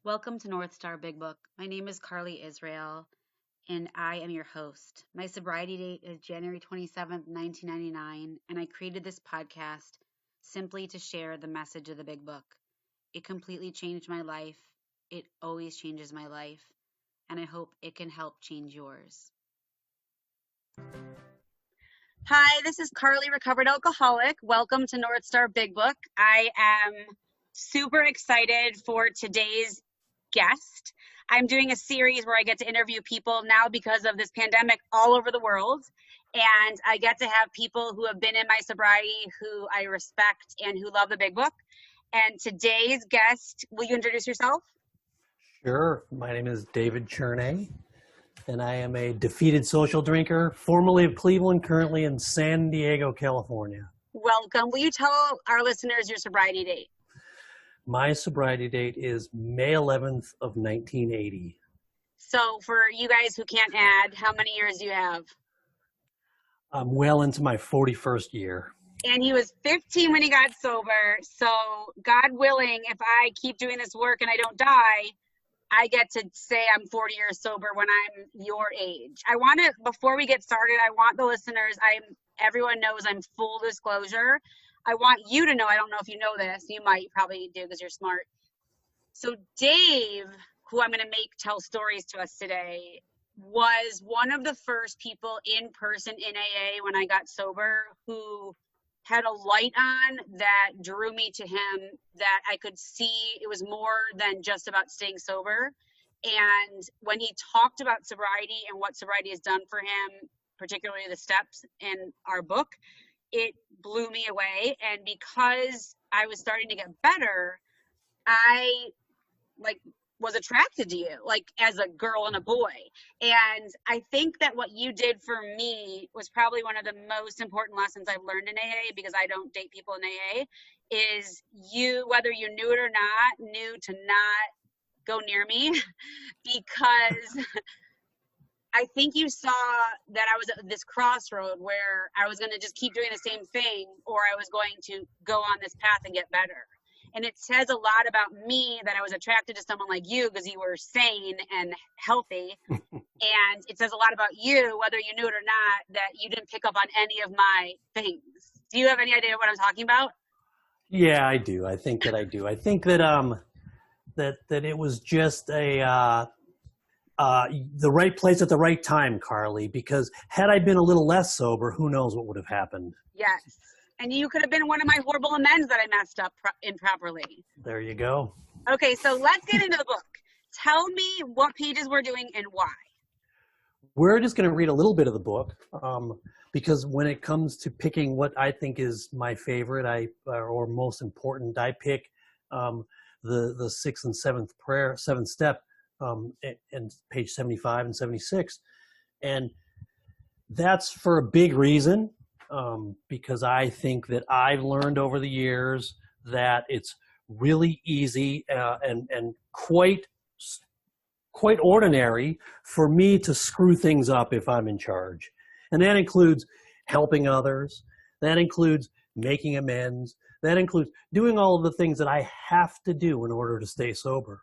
Welcome to North Star Big Book. My name is Carly Israel, and I am your host. My sobriety date is January 27th, 1999, and I created this podcast simply to share the message of the Big Book. It completely changed my life. It always changes my life, and I hope it can help change yours. Hi, this is Carly, recovered alcoholic. Welcome to North Star Big Book. I am super excited for today's guest. I'm doing a series where I get to interview people now because of this pandemic all over the world. And I get to have people who have been in my sobriety, who I respect, and who love the Big Book. And today's guest, will you introduce yourself? Sure. My name is David Chernay, and I am a defeated social drinker, formerly of Cleveland, currently in San Diego, California. Welcome. Will you tell our listeners your sobriety date? My sobriety date is May 11th of 1980. So for you guys who can't add, how many years do you have? I'm well into my 41st year. And he was 15 when he got sober. So God willing, if I keep doing this work and I don't die, I get to say I'm 40 years sober when I'm your age. I want to, before we get started, I want the listeners, everyone knows I'm full disclosure. I want you to know, I don't know if you know this, you might probably do because you're smart. So Dave, who I'm going to make tell stories to us today, was one of the first people in person in AA when I got sober who had a light on that drew me to him, that I could see it was more than just about staying sober. And when he talked about sobriety and what sobriety has done for him, particularly the steps in our book, it blew me away. And because I was starting to get better, I was attracted to you, like as a girl and a boy. And I think that what you did for me was probably one of the most important lessons I've learned in AA, because I don't date people in AA, is you, whether you knew it or not, knew to not go near me because I think you saw that I was at this crossroad where I was going to just keep doing the same thing, or I was going to go on this path and get better. And it says a lot about me that I was attracted to someone like you because you were sane and healthy. And it says a lot about you, whether you knew it or not, that you didn't pick up on any of my things. Do you have any idea what I'm talking about? Yeah, I do. I think that I do. I think that that it was just the right place at the right time, Carly, because had I been a little less sober, who knows what would have happened. Yes. And you could have been one of my horrible amends that I messed up improperly. There you go. Okay, so let's get into the book. Tell me what pages we're doing and why. We're just going to read a little bit of the book because when it comes to picking what I think is my favorite or most important, I pick the sixth and seventh step, and page 75 and 76. And that's for a big reason, because I think that I've learned over the years that it's really easy and quite ordinary for me to screw things up if I'm in charge. And that includes helping others. That includes making amends. That includes doing all of the things that I have to do in order to stay sober.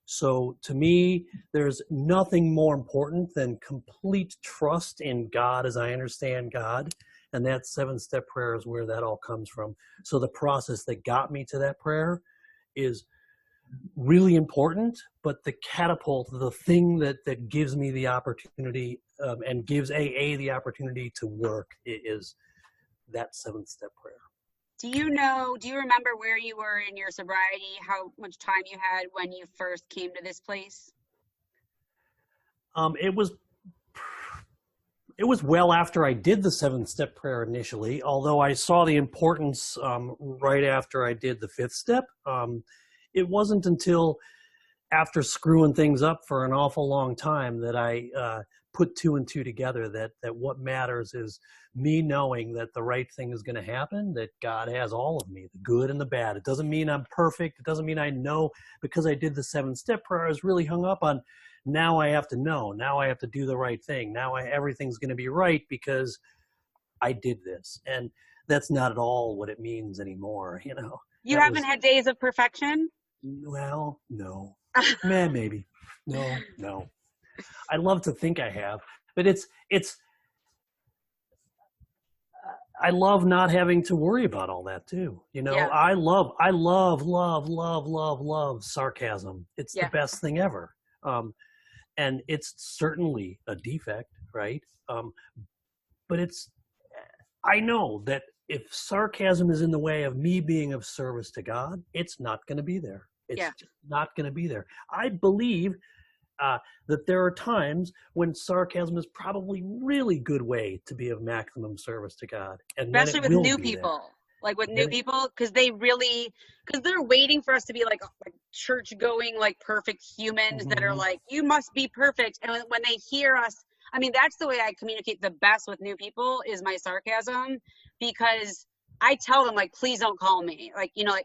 So to me, there's nothing more important than complete trust in God as I understand God. And that 7-step prayer is where that all comes from. So the process that got me to that prayer is really important, but the catapult, the thing that gives me the opportunity and gives AA the opportunity to work is that 7-step prayer. Do you remember where you were in your sobriety, how much time you had when you first came to this place? It was well after I did the 7-step prayer initially, although I saw the importance right after I did the 5th step. It wasn't until after screwing things up for an awful long time that I put 2 and 2 together, that what matters is me knowing that the right thing is going to happen, that God has all of me, the good and the bad. It doesn't mean I'm perfect. It doesn't mean I know, because I did the 7-step prayer, I was really hung up on, now I have to know, now I have to do the right thing. Now everything's going to be right because I did this. And that's not at all what it means anymore, You haven't had days of perfection? Well, no. Man, maybe. No. I love to think I have, but I love not having to worry about all that too. You know, Yeah. I love sarcasm. It's the Yeah. best thing ever. And it's certainly a defect, right? But I know that if sarcasm is in the way of me being of service to God, it's not going to be there. It's Yeah. just not going to be there. I believe that there are times when sarcasm is probably really good way to be of maximum service to God, and then Especially it with will new be there. people. Like with new Then people, because they're waiting for us to be like church going, like perfect humans that are Mhm. like, you must be perfect. And when they hear us, I mean, that's the way I communicate the best with new people is my sarcasm, because I tell them like, please don't call me. Like, you know,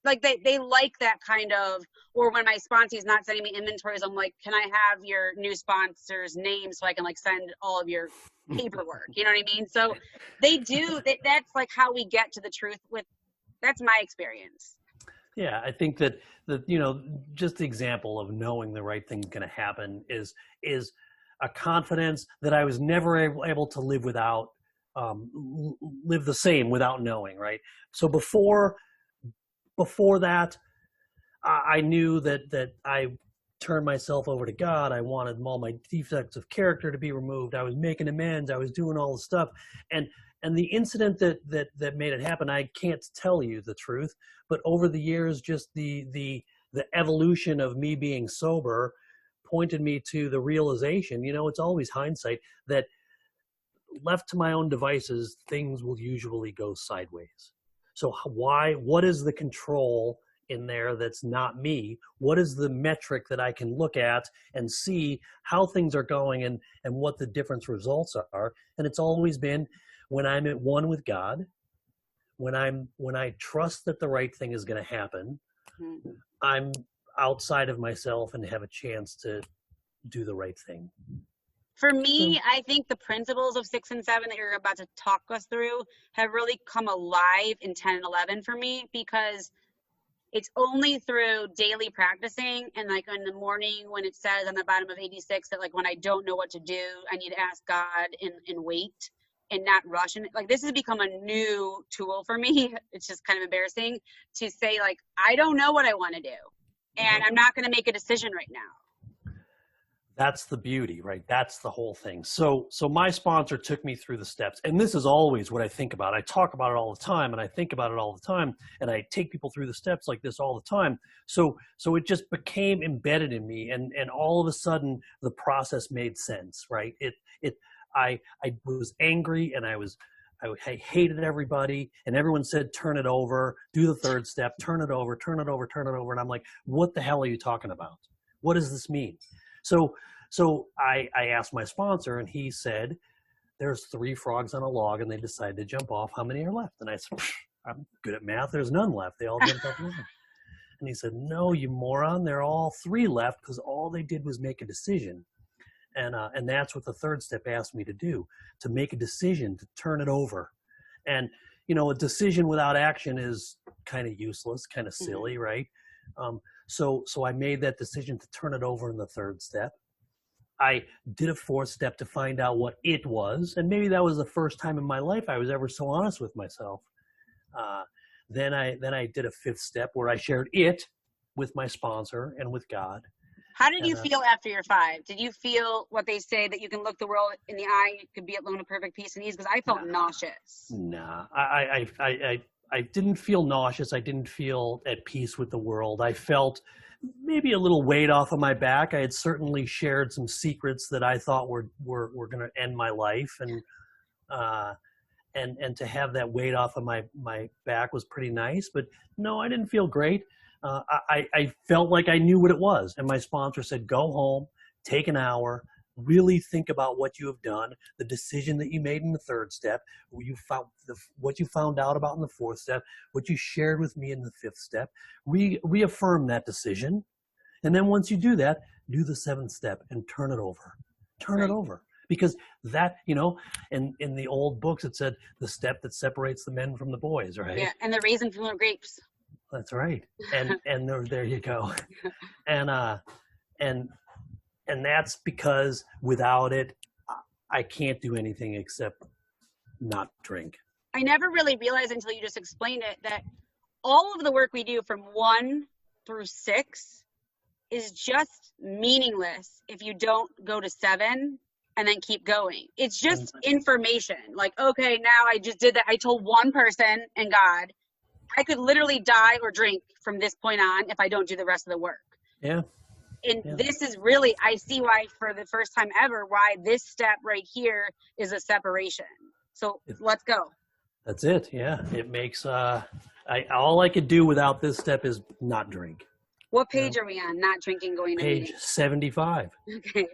like they like that kind of, or when my sponsor's not sending me inventories, I'm like, can I have your new sponsor's name so I can like send all of your paperwork? You know what I mean? So they do that's like how we get to the truth with, that's my experience. Yeah, I think that you know, just the example of knowing the right thing's going to happen is a confidence that I was never able to live without, live the same without knowing, right? So before that, I knew that I turned myself over to God. I wanted all my defects of character to be removed. I was making amends. I was doing all the stuff, and the incident that made it happen, I can't tell you the truth, but over the years, just the evolution of me being sober pointed me to the realization. You know, it's always hindsight that left to my own devices, things will usually go sideways. So why? What is the control in there that's not me? What is the metric that I can look at and see how things are going and what the different results are? And it's always been when I'm at one with God, when I trust that the right thing is going to happen, Mhm. I'm outside of myself and have a chance to do the right thing. For So me, I think the principles of 6 and 7 that you're about to talk us through have really come alive in 10 and 11 for me, because it's only through daily practicing and like in the morning when it says on the bottom of 86 that like when I don't know what to do, I need to ask God and wait and not rush. And like this has become a new tool for me. It's just kind of embarrassing to say like, I don't know what I want to do and I'm not going to make a decision right now. that's the beauty, right? That's the whole thing. So my sponsor took me through the steps, and this is always what I think about. I talk about it all the time, and I think about it all the time, and I take people through the steps like this all the time. So it just became embedded in me, and all of a sudden the process made sense, right? I was angry, and I hated everybody, and everyone said, turn it over, do the third step, turn it over, turn it over, turn it over. And I'm like, what the hell are you talking about? What does this mean? So I asked my sponsor, and he said, there's 3 frogs on a log, and they decided to jump off. How many are left? And I said, I'm good at math. There's none left. They all jumped off the log. And he said, no, you moron. There are all 3 left because all they did was make a decision. And that's what the third step asked me to do, to make a decision, to turn it over. And, you know, a decision without action is kind of useless, kind of silly, Mm-hmm. right? So I made that decision to turn it over in the third step. I did a 4th step to find out what it was. And maybe that was the first time in my life I was ever so honest with myself. Then I did a 5th step where I shared it with my sponsor and with God. How did you And feel after your 5? Did you feel what they say that you can look the world in the eye, you could be alone in perfect peace and ease? Because I felt nauseous. nah, I didn't feel nauseous. I didn't feel at peace with the world. I felt maybe a little weight off of my back. I had certainly shared some secrets that I thought were going to end my life, and to have that weight off of my back was pretty nice. But no, I didn't feel great. I felt like I knew what it was, and my sponsor said, "Go home, take an hour, really think about what you have done, the decision that you made in the 3rd step, what you found out about in the 4th step, what you shared with me in the 5th step. Reaffirm that decision, and then once you do that, do the 7th step and turn it over. Turn it over." Because that, you know, in the old books, it said the step that separates the men from the boys, right? Yeah, and the raisin from the grapes. That's right. And there you go. And and that's because without it, I can't do anything except not drink. I never really realized until you just explained it that all of the work we do from 1 through 6 is just meaningless if you don't go to 7 and then keep going. It's just information. Like, okay, now I just did that. I told one person and God, I could literally die or drink from this point on if I don't do the rest of the work. Yeah. And Yeah. this is really, I see why for the first time ever, why this step right here is a separation. So let's go. That's it. Yeah. It makes, all I could do without this step is not drink. What page are we on? Not drinking, going to Page meetings. 75. Okay.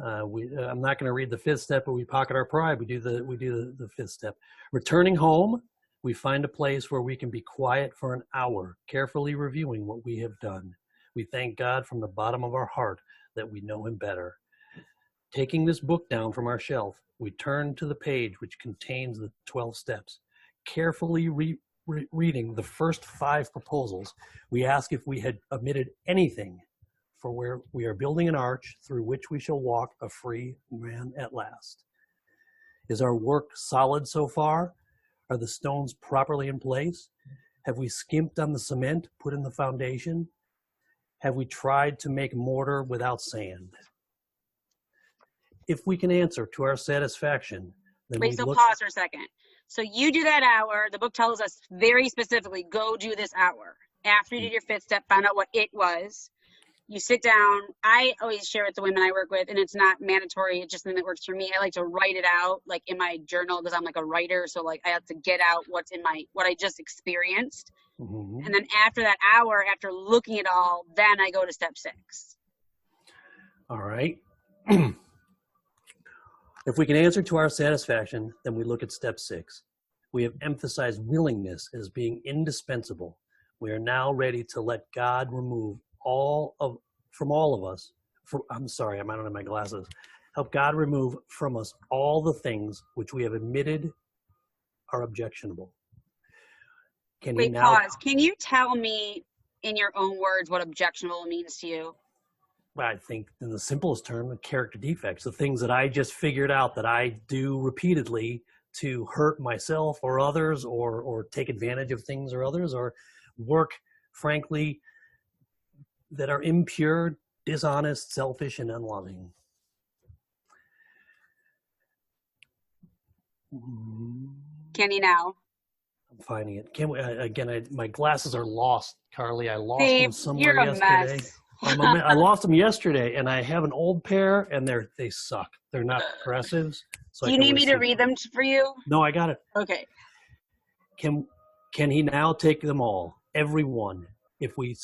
I'm not going to read the 5th step, but we pocket our pride. We do the 5th step. Returning home, we find a place where we can be quiet for an hour, carefully reviewing what we have done. We thank God from the bottom of our heart that we know him better. Taking this book down from our shelf, we turn to the page which contains the 12 steps. Carefully reading the first 5 proposals, we ask if we had omitted anything, for where we are building an arch through which we shall walk a free man at last. Is our work solid so far? Are the stones properly in place? Have we skimped on the cement put in the foundation? Have we tried to make mortar without sand? If we can answer to our satisfaction, then Wait, so pause for a second. So you do that hour. The book tells us very specifically, go do this hour. After you did your 5th step, found out what it was. You sit down. I always share with the women I work with, and it's not mandatory. It's just something that works for me. I like to write it out, like in my journal, because I'm like a writer. So like I have to get out what I just experienced. Mm-hmm. And then after that hour, after looking at all, then I go to step 6. All right. If we can answer to our satisfaction, then we look at step 6. We have emphasized willingness as being indispensable. We are now ready to let God remove from all of us. I'm sorry, I don't have my glasses. Help God remove from us all the things which we have admitted are objectionable. Wait, pause. Can you tell me in your own words what objectionable means to you? I think in the simplest term, the character defects, the things that I just figured out that I do repeatedly to hurt myself or others, or take advantage of things or others, or work, frankly, that are impure, dishonest, selfish, and unloving. Can you now? I'm finding it. Can we, again, my glasses are lost, Carly. I lost Babe, them somewhere you're a yesterday. Mess. I lost them yesterday, and I have an old pair, and they suck. They're not progressives. So Do you need me to read them for you? No, I got it. Okay. Can he now take them all, every one? If we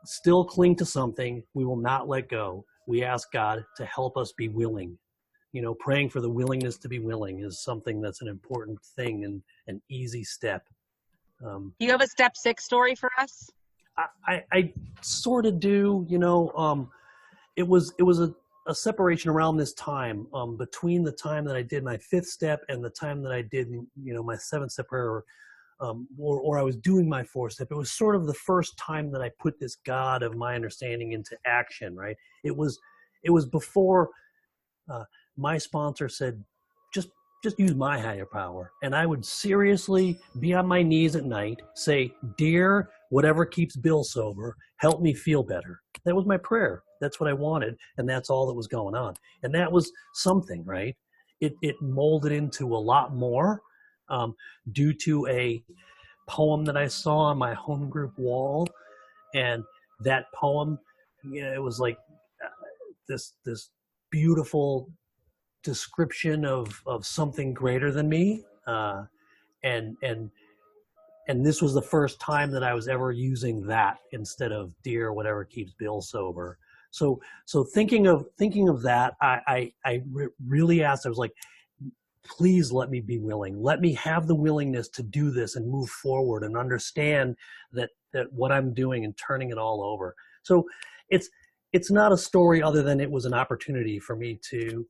still cling to something, we will not let go. We ask God to help us be willing. You know, praying for the willingness to be willing is something that's an important thing and an easy step. Do you have a step 6 story for us? I sort of do. You know, it was a separation around this time, between the time that I did my 5th step and the time that I did, you know, my 7th step prayer, or I was doing my 4th step. It was sort of the first time that I put this God of my understanding into action, right? It was before my sponsor said, just use my higher power. And I would seriously be on my knees at night, say, dear, whatever keeps Bill sober, help me feel better. That was my prayer. That's what I wanted. And that's all that was going on. And that was something, right? It molded into a lot more, due to a poem that I saw on my home group wall. And that poem, you know, it was like this beautiful description of something greater than me, and this was the first time that I was ever using that instead of dear whatever keeps Bill sober. So thinking of that, I really asked. I was like, please let me be willing. Let me have the willingness to do this and move forward and understand that what I'm doing and turning it all over. So it's not a story other than it was an opportunity for me to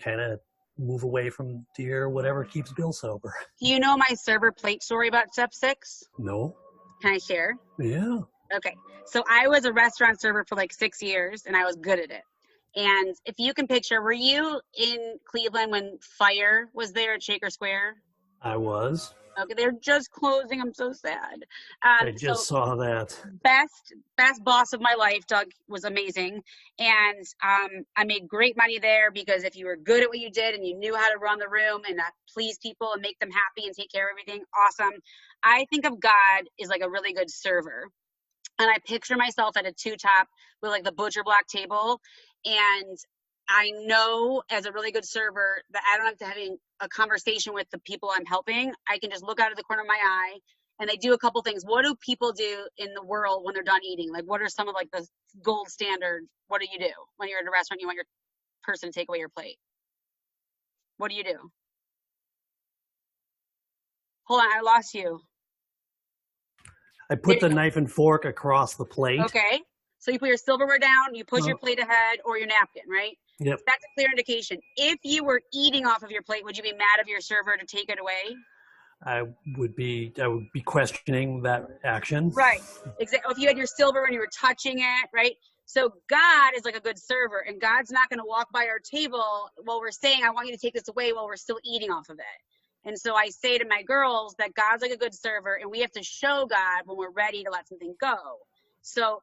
kind of move away from dear whatever keeps Bill sober. Do you know my server plate story about step 6? No. Can I share? Yeah. Okay. So I was a restaurant server for like 6 years and I was good at it. And if you can picture, were you in Cleveland when Fire was there at Shaker Square? I was. Okay, they're just closing. I'm so sad. I So just saw that. best boss of my life, Doug was amazing, and I made great money there because if you were good at what you did and you knew how to run the room and please people and make them happy and take care of everything, awesome. I think of God as like a really good server, and I picture myself at a two-top with like the butcher block table, and I know as a really good server that I don't have to having a conversation with the people I'm helping. I can just look out of the corner of my eye and they do a couple things. What do people do in the world when they're done eating? Like, what are some of like the gold standard? What do you do when you're at a restaurant? You want your person to take away your plate. What do you do? Hold on, I lost you. I put the knife and fork across the plate. Okay. So you put your silverware down, you push your plate ahead or your napkin, right? Yep. So that's a clear indication. If you were eating off of your plate, would you be mad of your server to take it away? I would be questioning that action. Right. Exactly. If you had your silver and you were touching it, right? So God is like a good server, and God's not going to walk by our table while we're saying, I want you to take this away while we're still eating off of it. And so I say to my girls that God's like a good server, and we have to show God when we're ready to let something go. So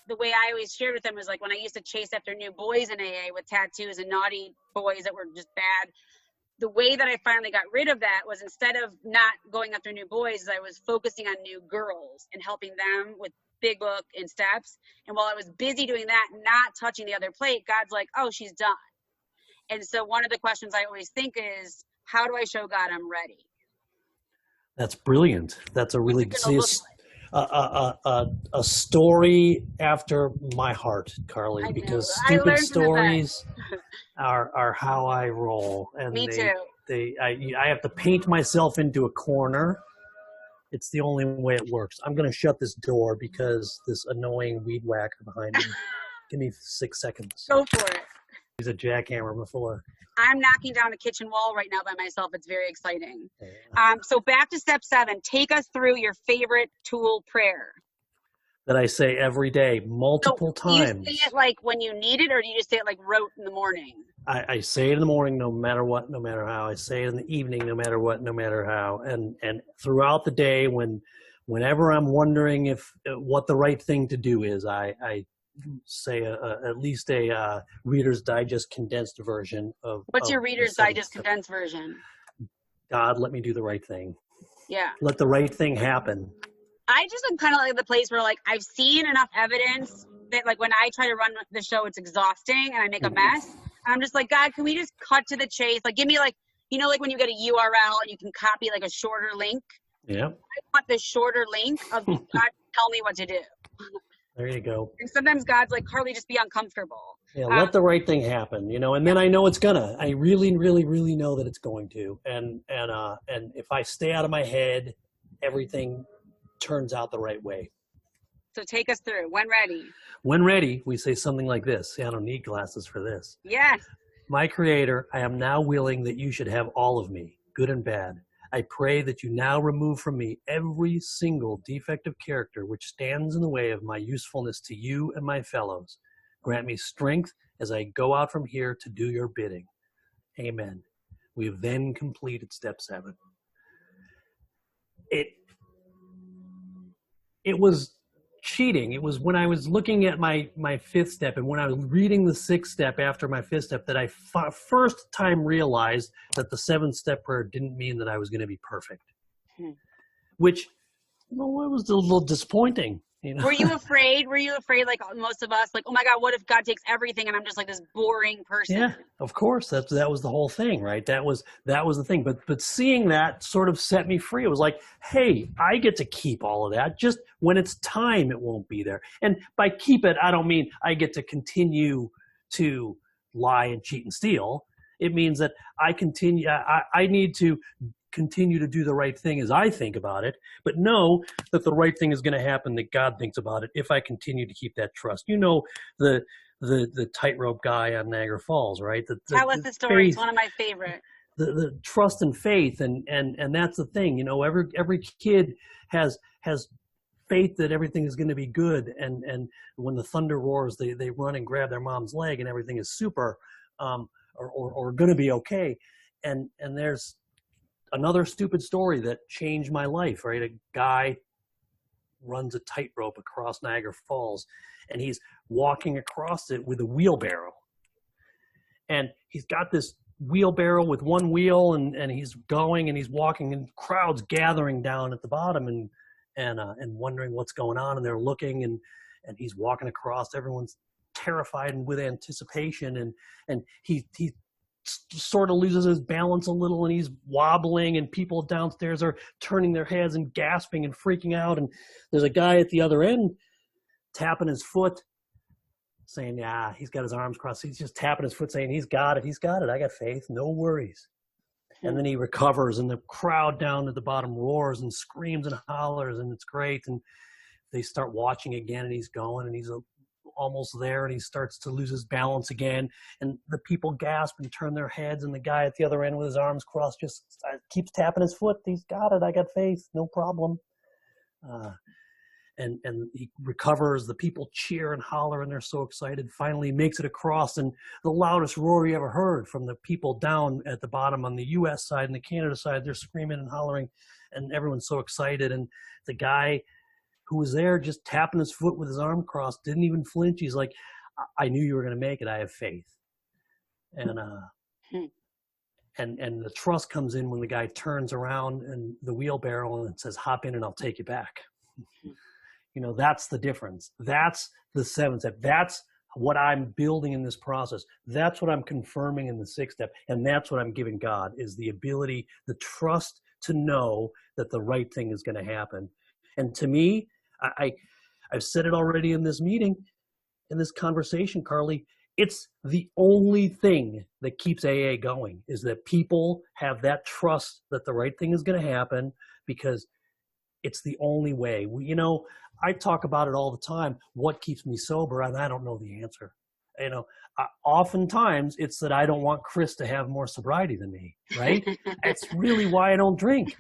the way I always shared with them was like when I used to chase after new boys in AA with tattoos and naughty boys that were just bad. The way that I finally got rid of that was instead of not going after new boys, I was focusing on new girls and helping them with Big Book and steps. And while I was busy doing that, not touching the other plate, God's like, oh, she's done. And so one of the questions I always think is, how do I show God I'm ready? That's brilliant. That's a really a story after my heart, Carly, because stupid stories are how I roll. And me too. I have to paint myself into a corner. It's the only way it works. I'm going to shut this door because this annoying weed whacker behind me. Give me 6 seconds. Go for it. He's a jackhammer before. I'm knocking down a kitchen wall right now by myself. It's very exciting. So back to step 7. Take us through your favorite tool prayer. That I say every day, multiple times. Do you say it like when you need it, or do you just say it like rote in the morning? I say it in the morning, no matter what, no matter how. I say it in the evening, no matter what, no matter how. And throughout the day, whenever I'm wondering what the right thing to do is, I say at least a Reader's Digest condensed version of. What's your Reader's Digest condensed version? God, let me do the right thing. Yeah. Let the right thing happen. I just am kind of like the place where like I've seen enough evidence that like when I try to run the show, it's exhausting and I make a mess. And I'm just like, God, can we just cut to the chase? Like, give me like, you know, like when you get a URL and you can copy like a shorter link. Yeah. I want the shorter link of God, tell me what to do. There you go. And sometimes God's like, Carly, just be uncomfortable. Yeah, let the right thing happen, you know, and then I know it's gonna. I really, really, really know that it's going to. And if I stay out of my head, everything turns out the right way. So take us through. When ready? When ready, we say something like this. See, I don't need glasses for this. Yes. My Creator, I am now willing that you should have all of me, good and bad. I pray that you now remove from me every single defective character which stands in the way of my usefulness to you and my fellows. Grant me strength as I go out from here to do your bidding. Amen. We have then completed step 7. It was cheating. It was when I was looking at my 5th step and when I was reading the 6th step after my 5th step that I first time realized that the 7th step prayer didn't mean that I was going to be perfect, which, you know, it was a little disappointing. You know? Were you afraid like most of us, like, oh my God, what if God takes everything and I'm just like this boring person? Yeah, of course. That was the whole thing, right? That was the thing. But seeing that sort of set me free. It was like, hey, I get to keep all of that. Just when it's time, it won't be there. And by keep it, I don't mean I get to continue to lie and cheat and steal. It means that I need to continue to do the right thing as I think about it, but know that the right thing is going to happen that God thinks about it if I continue to keep that trust. You know, the tightrope guy on Niagara Falls, right? Tell us the story. Faith, it's one of my favorite. The trust and faith, and that's the thing. You know, every kid has has faith that everything is going to be good. And when the thunder roars, they run and grab their mom's leg and everything is super, or going to be okay. And there's another stupid story that changed my life, right? A guy runs a tightrope across Niagara Falls, and he's walking across it with a wheelbarrow. And he's got this wheelbarrow with one wheel, and he's going and he's walking, and crowds gathering down at the bottom and wondering what's going on, and they're looking, and he's walking across. Everyone's terrified and with anticipation, and he sort of loses his balance a little, and he's wobbling, and people downstairs are turning their heads and gasping and freaking out, and there's a guy at the other end tapping his foot saying, yeah, he's got his arms crossed. He's just tapping his foot saying, he's got it, I got faith, no worries. And then he recovers, and the crowd down at the bottom roars and screams and hollers, and it's great. And they start watching again, and he's going, and he's almost there, and he starts to lose his balance again, and the people gasp and turn their heads, and the guy at the other end with his arms crossed just keeps tapping his foot. He's got it, I got faith, no problem. And he recovers. The people cheer and holler, and they're so excited. Finally, he makes it across, and the loudest roar you ever heard from the people down at the bottom on the U.S. side and the Canada side. They're screaming and hollering, and everyone's so excited. And the guy who was there just tapping his foot with his arm crossed didn't even flinch. He's like, I knew you were going to make it. I have faith. And and the trust comes in when the guy turns around and the wheelbarrow and says, hop in and I'll take you back. You know, that's the difference. That's the 7th step. That's what I'm building in this process. That's what I'm confirming in the 6th step. And that's what I'm giving God, is the ability, the trust to know that the right thing is going to happen. And to me, I've said it already in this meeting, in this conversation, Carly, it's the only thing that keeps AA going, is that people have that trust that the right thing is going to happen, because it's the only way. You know, I talk about it all the time. What keeps me sober? And I don't know the answer. You know, oftentimes it's that I don't want Chris to have more sobriety than me, right? That's really why I don't drink.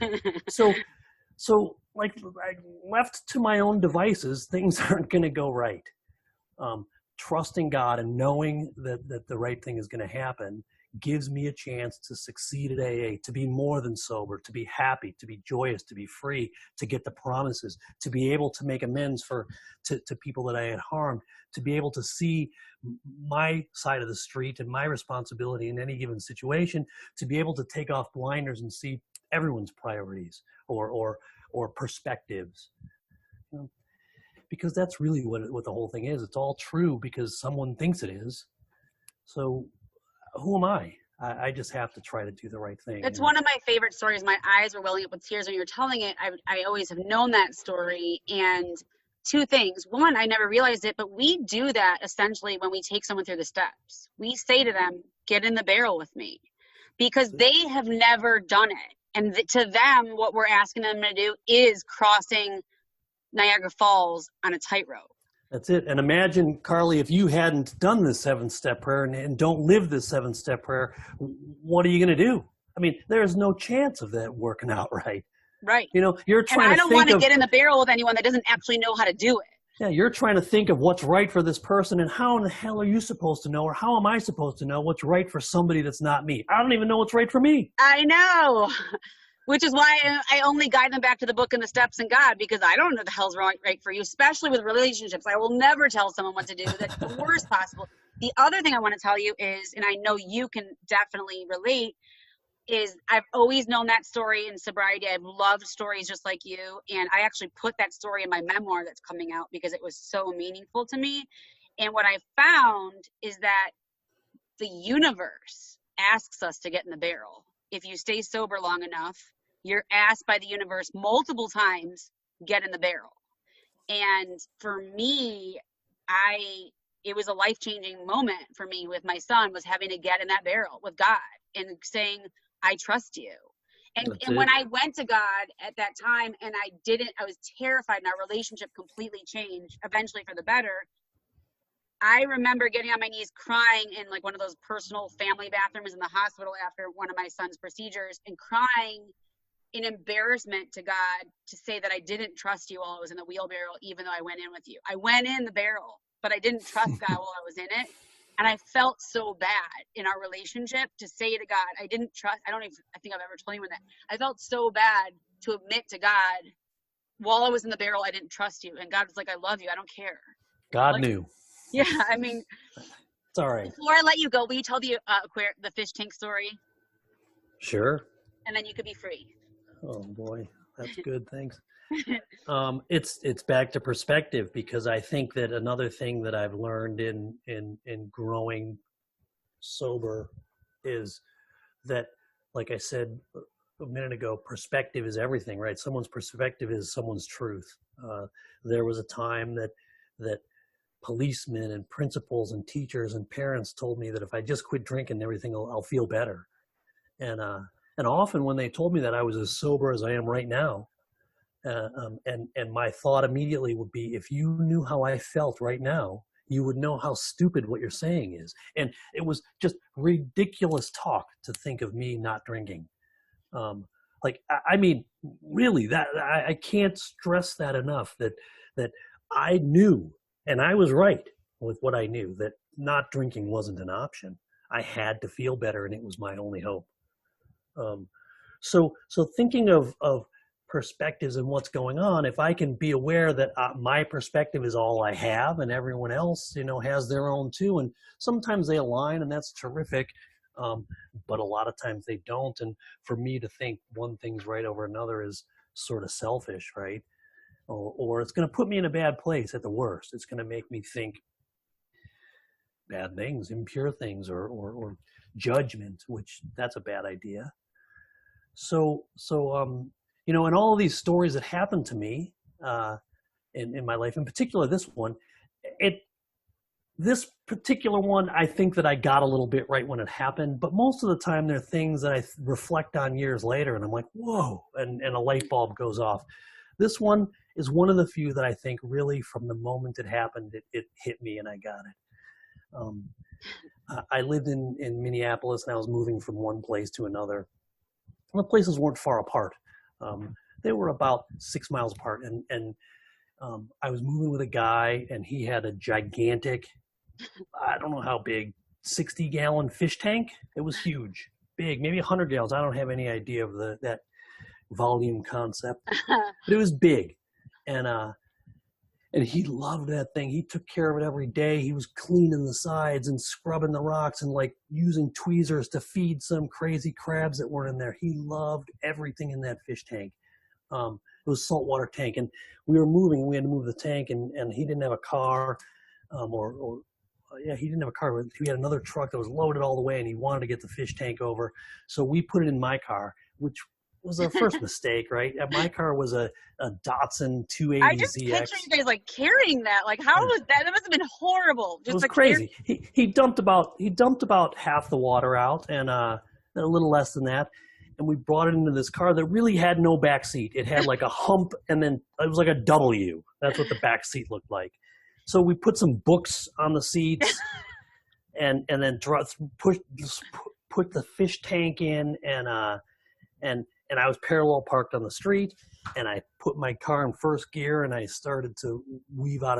So like, left to my own devices, things aren't going to go right. Trusting God and knowing that the right thing is going to happen gives me a chance to succeed at AA, to be more than sober, to be happy, to be joyous, to be free, to get the promises, to be able to make amends to people that I had harmed, to be able to see my side of the street and my responsibility in any given situation, to be able to take off blinders and see everyone's priorities or perspectives. You know, because that's really what the whole thing is. It's all true because someone thinks it is. So who am I? I just have to try to do the right thing. It's one of my favorite stories. My eyes were welling up with tears when you were telling it. I always have known that story. And 2 things. One, I never realized it, but we do that essentially when we take someone through the steps. We say to them, get in the barrel with me, because they have never done it. And to them, what we're asking them to do is crossing Niagara Falls on a tightrope. That's it. And imagine, Carly, if you hadn't done this 7-step prayer and don't live this 7-step prayer, what are you going to do? I mean, there's no chance of that working out right. Right. You know, you're trying to think of... And I don't want to get in the barrel with anyone that doesn't actually know how to do it. Yeah, you're trying to think of what's right for this person, and how in the hell are you supposed to know, or how am I supposed to know what's right for somebody that's not me? I don't even know what's right for me. I know. Which is why I only guide them back to the book and the steps and God, because I don't know the hell's right for you, especially with relationships. I will never tell someone what to do. That's the worst possible. The other thing I want to tell you is, and I know you can definitely relate, is I've always known that story in sobriety. I've loved stories just like you. And I actually put that story in my memoir that's coming out because it was so meaningful to me. And what I found is that the universe asks us to get in the barrel. If you stay sober long enough, you're asked by the universe multiple times, get in the barrel. And for me, it was a life-changing moment for me with my son, was having to get in that barrel with God and saying, I trust you. And when I went to God at that time and I was terrified, and our relationship completely changed, eventually for the better. I remember getting on my knees crying in like one of those personal family bathrooms in the hospital after one of my son's procedures, and crying an embarrassment to God to say that I didn't trust you while I was in the wheelbarrow, even though I went in with you. I went in the barrel, but I didn't trust God while I was in it. And I felt so bad in our relationship to say to God, I didn't trust, I think I've ever told anyone that. I felt so bad to admit to God, while I was in the barrel, I didn't trust you. And God was like, I love you. I don't care. God like, knew. Yeah, I mean, it's all right. Before I let you go, will you tell the fish tank story? Sure. And then you could be free. Oh boy, that's good. Thanks. It's back to perspective, because I think that another thing that I've learned in growing sober is that, like I said a minute ago, perspective is everything, right? Someone's perspective is someone's truth. There was a time that policemen and principals and teachers and parents told me that if I just quit drinking, everything I'll feel better. And often when they told me that, I was as sober as I am right now. And my thought immediately would be, if you knew how I felt right now, you would know how stupid what you're saying is. And it was just ridiculous talk to think of me not drinking. I mean, really, that I can't stress that enough, that I knew, and I was right with what I knew, that not drinking wasn't an option. I had to feel better, and it was my only hope. So thinking of perspectives and what's going on, if I can be aware that my perspective is all I have, and everyone else, has their own too, and sometimes they align, and that's terrific, but a lot of times they don't. And for me to think one thing's right over another is sort of selfish, right? Or it's going to put me in a bad place at the worst. It's going to make me think bad things, impure things, or judgment, which that's a bad idea. So in all of these stories that happened to me in my life, in particular this one, this particular one, I think that I got a little bit right when it happened, but most of the time they're things that I reflect on years later, and I'm like, whoa, and a light bulb goes off. This one is one of the few that I think really, from the moment it happened, it hit me and I got it. I lived in Minneapolis, and I was moving from one place to another. The places weren't far apart. They were about 6 miles apart, and I was moving with a guy, and he had a gigantic, I don't know how big, 60-gallon fish tank. It was huge, big, maybe 100 gallons. I don't have any idea of that volume concept, but it was big, and he loved that thing. He took care of it every day. He was cleaning the sides and scrubbing the rocks and like using tweezers to feed some crazy crabs that weren't in there. He loved everything in that fish tank. It was a saltwater tank, and we were moving. We had to move the tank, and he didn't have a car, he didn't have a car. He had another truck that was loaded all the way, and he wanted to get the fish tank over. So we put it in my car, which was our first mistake, right? My car was a Datsun 280ZX. I just picture you guys like carrying that. Like, how was that? That must have been horrible. It was crazy. He dumped about half the water out, and a little less than that. And we brought it into this car that really had no back seat. It had like a hump, and then it was like a W. That's what the back seat looked like. So we put some books on the seats, and then put the fish tank in, and I was parallel parked on the street, and I put my car in first gear, and I started to weave out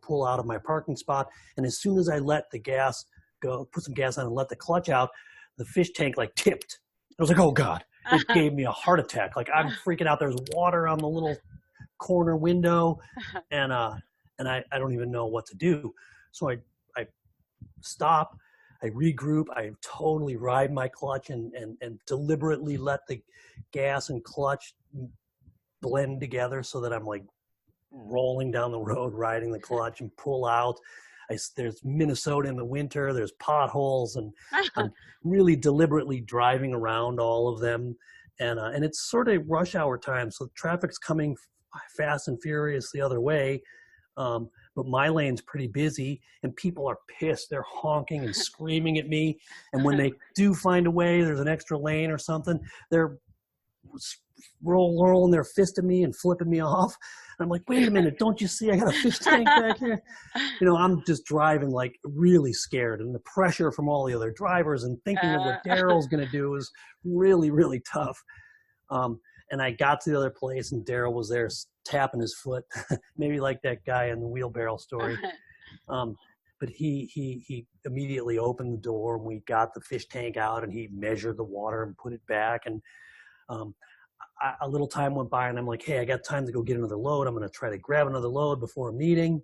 pull out of my parking spot. And as soon as I let the gas go, put some gas on and let the clutch out, the fish tank like tipped. I was like, oh God, it gave me a heart attack. Like, I'm freaking out. There's water on the little corner window, and I don't even know what to do. So I stop. I regroup. I totally ride my clutch and deliberately let the gas and clutch blend together so that I'm like rolling down the road, riding the clutch, and pull out. There's Minnesota in the winter. There's potholes, and I'm really deliberately driving around all of them. And it's sort of rush hour time, so traffic's coming fast and furious the other way. But my lane's pretty busy, and people are pissed. They're honking and screaming at me. And when they do find a way, there's an extra lane or something, they're rolling their fist at me and flipping me off. And I'm like, wait a minute, don't you see I got a fish tank back here? I'm just driving like really scared, and the pressure from all the other drivers and thinking of what Daryl's going to do is really, really tough. And And I got to the other place, and Daryl was there tapping his foot, maybe like that guy in the wheelbarrow story. But he immediately opened the door, and we got the fish tank out, and he measured the water and put it back. And a little time went by, and I'm like, hey, I got time to go get another load. I'm going to try to grab another load before a meeting.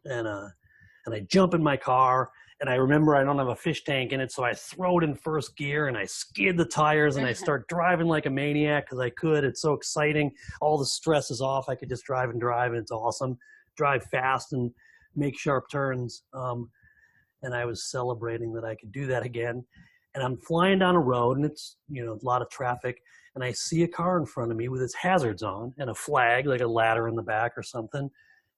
And I jump in my car, and I remember I don't have a fish tank in it, so I throw it in first gear, and I skid the tires, and I start driving like a maniac because I could. It's so exciting. All the stress is off. I could just drive, and it's awesome. Drive fast and make sharp turns. And I was celebrating that I could do that again. And I'm flying down a road, and it's, a lot of traffic, and I see a car in front of me with its hazards on and a flag, like a ladder in the back or something.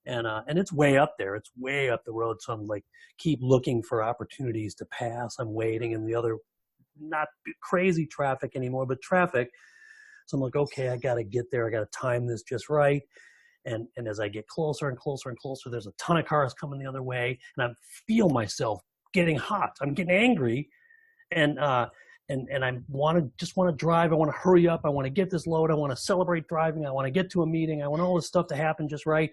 And it's way up there. It's way up the road. So I'm like, keep looking for opportunities to pass. I'm waiting in the other, not crazy traffic anymore, but traffic. So I'm like, okay, I got to get there. I got to time this just right. And as I get closer and closer and closer, there's a ton of cars coming the other way. And I feel myself getting hot. I'm getting angry. And I just want to drive. I want to hurry up. I want to get this load. I want to celebrate driving. I want to get to a meeting. I want all this stuff to happen just right.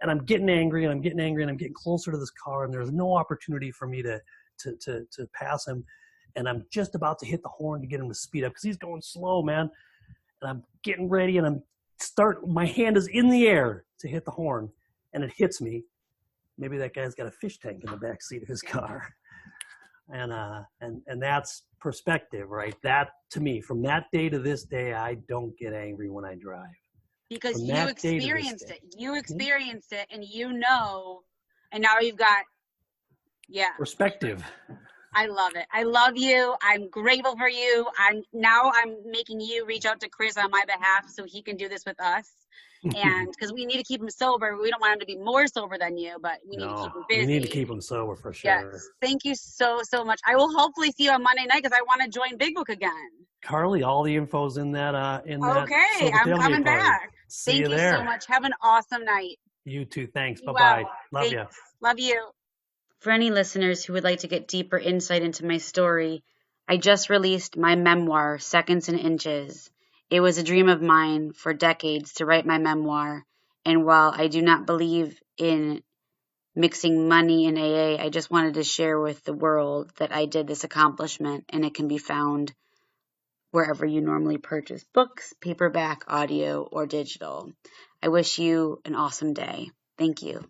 And I'm getting angry, and I'm getting angry, and I'm getting closer to this car, and there's no opportunity for me to pass him. And I'm just about to hit the horn to get him to speed up because he's going slow, man. And I'm getting ready, and my hand is in the air to hit the horn, and it hits me. Maybe that guy's got a fish tank in the back seat of his car. And that's perspective, right? That, to me, from that day to this day, I don't get angry when I drive. Because you experienced it. You experienced it, and and now you've got, perspective. I love it. I love you. I'm grateful for you. I'm making you reach out to Chris on my behalf so he can do this with us. And because we need to keep him sober. We don't want him to be more sober than you, but we need to keep him busy. We need to keep him sober for sure. Yes. Thank you so much. I will hopefully see you on Monday night because I want to join Big Book again. Carly, all the info's in that. Okay, I'm coming back. Thank you so much. Have an awesome night. You too. Thanks. Bye-bye. Love you. Love you. For any listeners who would like to get deeper insight into my story, I just released my memoir, Seconds and Inches. It was a dream of mine for decades to write my memoir. And while I do not believe in mixing money and AA, I just wanted to share with the world that I did this accomplishment, and it can be found wherever you normally purchase books, paperback, audio, or digital. I wish you an awesome day. Thank you.